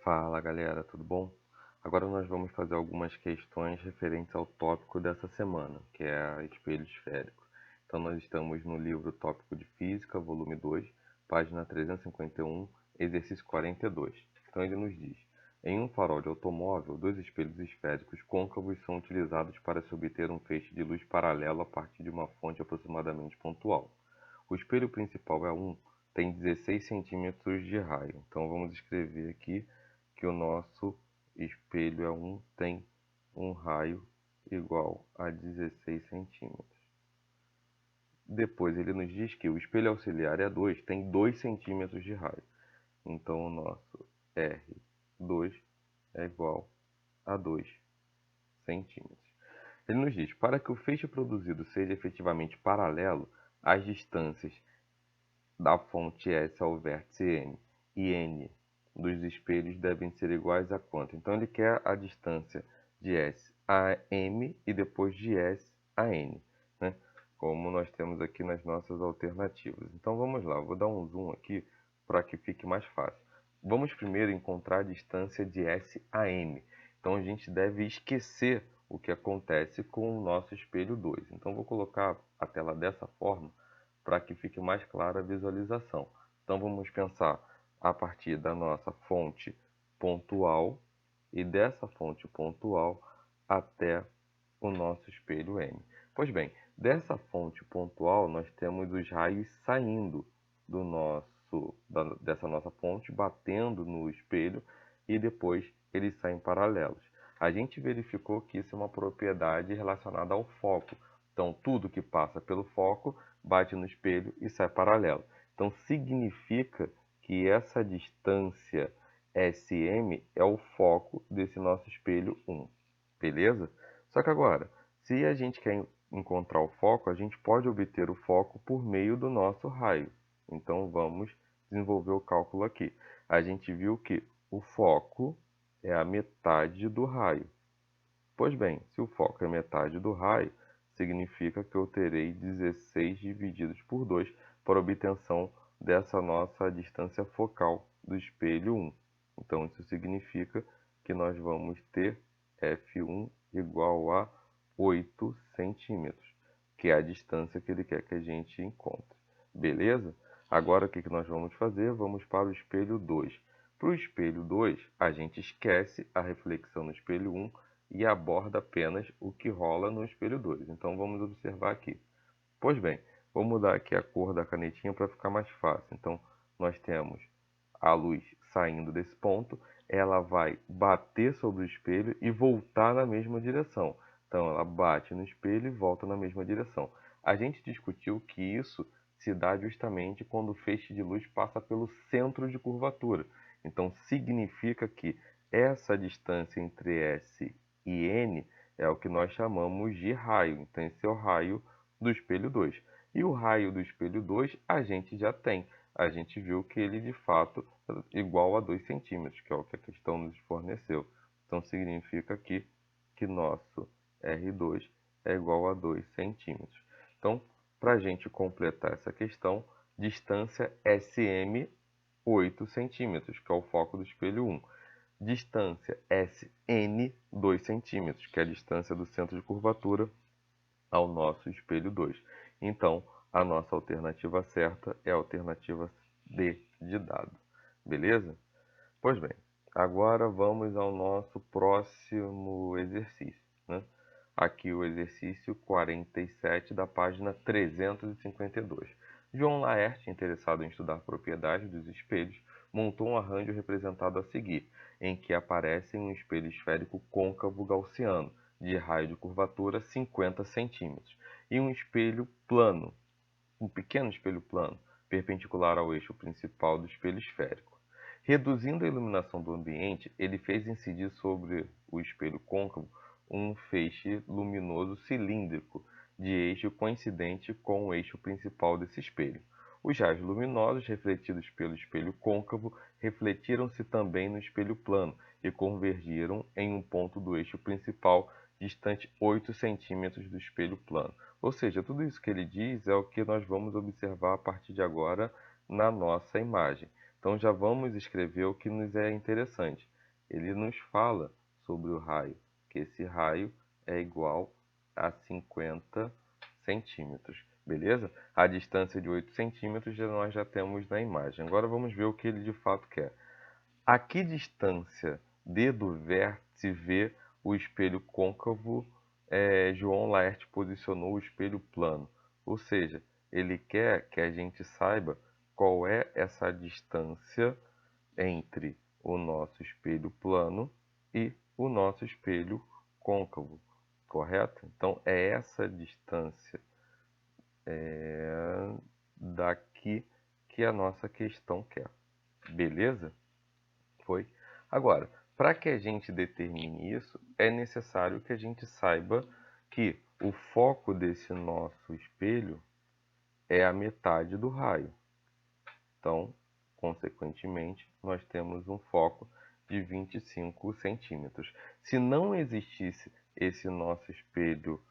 Fala galera, tudo bom? Agora nós vamos fazer algumas questões referentes ao tópico dessa semana, que é espelho esférico. Então nós estamos no livro Tópico de Física, volume 2, página 351, exercício 42. Então ele nos diz: em um farol de automóvel, dois espelhos esféricos côncavos são utilizados para se obter um feixe de luz paralelo a partir de uma fonte aproximadamente pontual. O espelho principal é tem 16 centímetros de raio. Então vamos escrever aqui que o nosso espelho tem um raio igual a 16 centímetros. Depois ele nos diz que o espelho auxiliar E2 tem 2 centímetros de raio. Então o nosso R2 é igual a 2 centímetros. Ele nos diz: para que o feixe produzido seja efetivamente paralelo, as distâncias da fonte S ao vértice N e N dos espelhos devem ser iguais a quanto? Então ele quer a distância de S a M e depois de S a N, né? Como nós temos aqui nas nossas alternativas. Então vamos lá, vou dar um zoom aqui para que fique mais fácil. Vamos primeiro encontrar a distância de S a M. Então a gente deve esquecer o que acontece com o nosso espelho 2. Então vou colocar a tela dessa forma para que fique mais clara a visualização. Então vamos pensar a partir da nossa fonte pontual e dessa fonte pontual até o nosso espelho M. Pois bem, dessa fonte pontual nós temos os raios saindo dessa nossa fonte, batendo no espelho e depois eles saem paralelos. A gente verificou que isso é uma propriedade relacionada ao foco. Então tudo que passa pelo foco bate no espelho e sai paralelo. Então significa que essa distância SM é o foco desse nosso espelho 1, beleza? Só que agora, se a gente quer encontrar o foco, a gente pode obter o foco por meio do nosso raio. Então vamos desenvolver o cálculo aqui. A gente viu que o foco é a metade do raio. Pois bem, se o foco é metade do raio, significa que eu terei 16 divididos por 2 para obtenção dessa nossa distância focal do espelho 1. Então isso significa que nós vamos ter F1 igual a 8 centímetros, que é a distância que ele quer que a gente encontre. Beleza? Agora o que nós vamos fazer? Vamos para o espelho 2. Para o espelho 2, a gente esquece a reflexão no espelho 1 e aborda apenas o que rola no espelho 2. Então vamos observar aqui. Pois bem, vou mudar aqui a cor da canetinha para ficar mais fácil. Então nós temos a luz saindo desse ponto, ela vai bater sobre o espelho e voltar na mesma direção. Então ela bate no espelho e volta na mesma direção. A gente discutiu que isso se dá justamente quando o feixe de luz passa pelo centro de curvatura. Então significa que essa distância entre S e N é o que nós chamamos de raio. Então esse é o raio do espelho 2. E o raio do espelho 2 a gente já tem. A gente viu que ele de fato é igual a 2 centímetros, que é o que a questão nos forneceu. Então significa aqui que nosso R2 é igual a 2 centímetros. Então, para a gente completar essa questão, distância SM 8 centímetros, que é o foco do espelho 1. Distância SN 2 centímetros, que é a distância do centro de curvatura ao nosso espelho 2. Então, a nossa alternativa certa é a alternativa D de dado. Beleza? Pois bem, agora vamos ao nosso próximo exercício, né? Aqui o exercício 47 da página 352. João Laerte, interessado em estudar propriedades dos espelhos, montou um arranjo representado a seguir, em que aparece um espelho esférico côncavo gaussiano, de raio de curvatura 50 centímetros, e um espelho plano, um pequeno espelho plano, perpendicular ao eixo principal do espelho esférico. Reduzindo a iluminação do ambiente, ele fez incidir sobre o espelho côncavo um feixe luminoso cilíndrico de eixo coincidente com o eixo principal desse espelho. Os raios luminosos refletidos pelo espelho côncavo refletiram-se também no espelho plano e convergiram em um ponto do eixo principal distante 8 centímetros do espelho plano. Ou seja, tudo isso que ele diz é o que nós vamos observar a partir de agora na nossa imagem. Então já vamos escrever o que nos é interessante. Ele nos fala sobre o raio, que esse raio é igual a 50 centímetros, beleza? A distância de 8 centímetros nós já temos na imagem. Agora vamos ver o que ele de fato quer. A que distância D do vértice V o espelho côncavo João Laerte posicionou o espelho plano? Ou seja, ele quer que a gente saiba qual é essa distância entre o nosso espelho plano e o nosso espelho côncavo, correto? Então, é essa distância daqui que a nossa questão quer, beleza? Foi? Agora, para que a gente determine isso, é necessário que a gente saiba que o foco desse nosso espelho é a metade do raio. Então, consequentemente, nós temos um foco de 25 centímetros. Se não existisse esse nosso espelho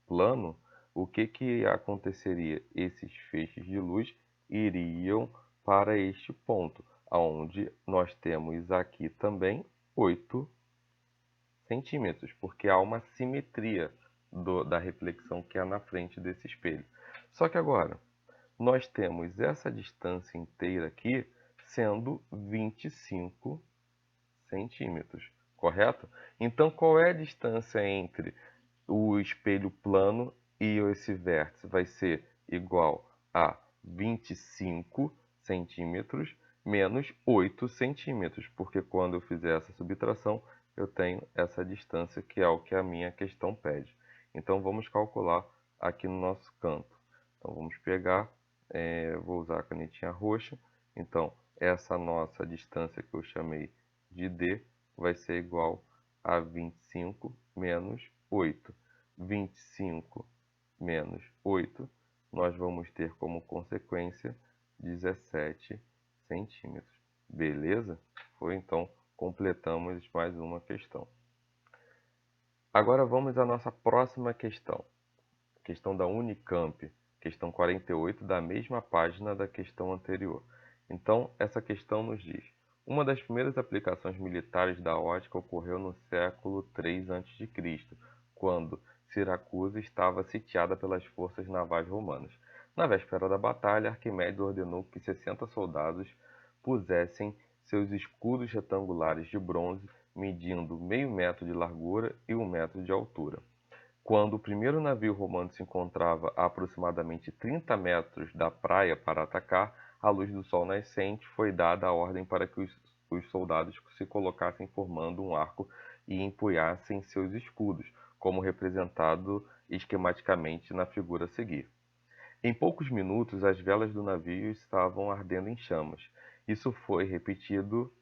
plano, o que aconteceria? Esses feixes de luz iriam para este ponto, onde nós temos aqui também 8 centímetros, porque há uma simetria da reflexão que há na frente desse espelho. Só que agora, nós temos essa distância inteira aqui sendo 25 centímetros, correto? Então, qual é a distância entre o espelho plano e esse vértice? Vai ser igual a 25 centímetros menos 8 centímetros, porque quando eu fizer essa subtração, eu tenho essa distância, que é o que a minha questão pede. Então, vamos calcular aqui no nosso canto. Então, vamos pegar, vou usar a canetinha roxa. Então, essa nossa distância que eu chamei de D vai ser igual a 25 menos 8. 25 menos 8, nós vamos ter como consequência 17 centímetros. Beleza? Foi, então, completamos mais uma questão. Agora vamos à nossa próxima questão. Questão da Unicamp, questão 48, da mesma página da questão anterior. Então, essa questão nos diz: uma das primeiras aplicações militares da ótica ocorreu no século III a.C., quando Siracusa estava sitiada pelas forças navais romanas. Na véspera da batalha, Arquimedes ordenou que 60 soldados pusessem seus escudos retangulares de bronze, medindo meio metro de largura e 1 metro de altura. Quando o primeiro navio romano se encontrava a aproximadamente 30 metros da praia para atacar, à luz do sol nascente, foi dada a ordem para que os soldados se colocassem formando um arco e empunhassem seus escudos, como representado esquematicamente na figura a seguir. Em poucos minutos, as velas do navio estavam ardendo em chamas. Isso foi repetido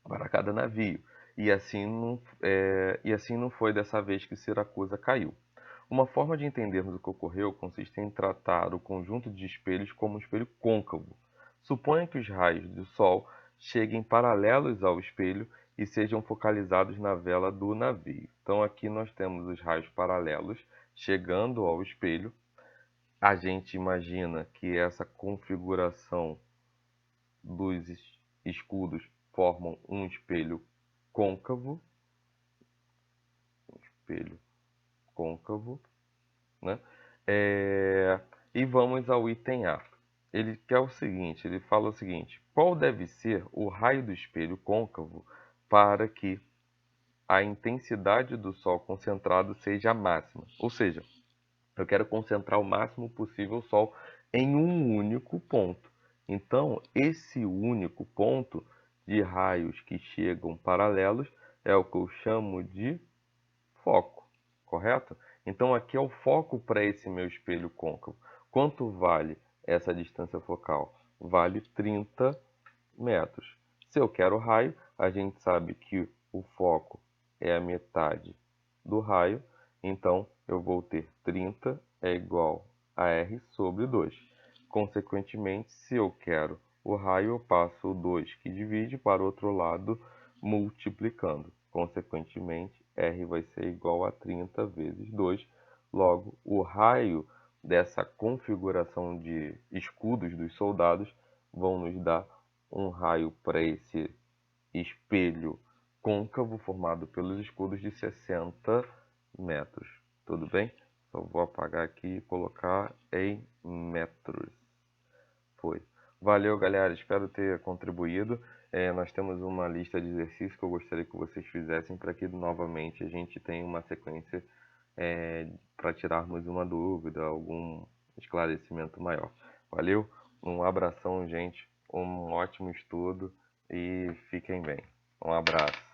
para cada navio, e assim não foi dessa vez que Siracusa caiu. Uma forma de entendermos o que ocorreu consiste em tratar o conjunto de espelhos como um espelho côncavo. Suponha que os raios do Sol cheguem paralelos ao espelho e sejam focalizados na vela do navio. Então aqui nós temos os raios paralelos chegando ao espelho. A gente imagina que essa configuração dos escudos formam um espelho côncavo, né? E vamos ao item A. Ele quer o seguinte, ele fala o seguinte: qual deve ser o raio do espelho côncavo para que a intensidade do Sol concentrado seja a máxima? Ou seja, eu quero concentrar o máximo possível o Sol em um único ponto. Então, esse único ponto de raios que chegam paralelos é o que eu chamo de foco, correto? Então, aqui é o foco para esse meu espelho côncavo. Quanto vale essa distância focal? Vale 30 metros. Se eu quero raio, a gente sabe que o foco é a metade do raio, então eu vou ter 30 é igual a R sobre 2. Consequentemente, se eu quero o raio, eu passo o 2 que divide para o outro lado, multiplicando. Consequentemente, R vai ser igual a 30 vezes 2. Logo, o raio dessa configuração de escudos dos soldados vão nos dar um raio para esse espelho côncavo formado pelos escudos de 60 metros. Tudo bem? Só vou apagar aqui e colocar em metros. Foi. Valeu, galera. Espero ter contribuído. Nós temos uma lista de exercícios que eu gostaria que vocês fizessem para que novamente a gente tenha uma sequência para tirarmos uma dúvida, algum esclarecimento maior. Valeu? Um abração, gente. Um ótimo estudo e fiquem bem. Um abraço.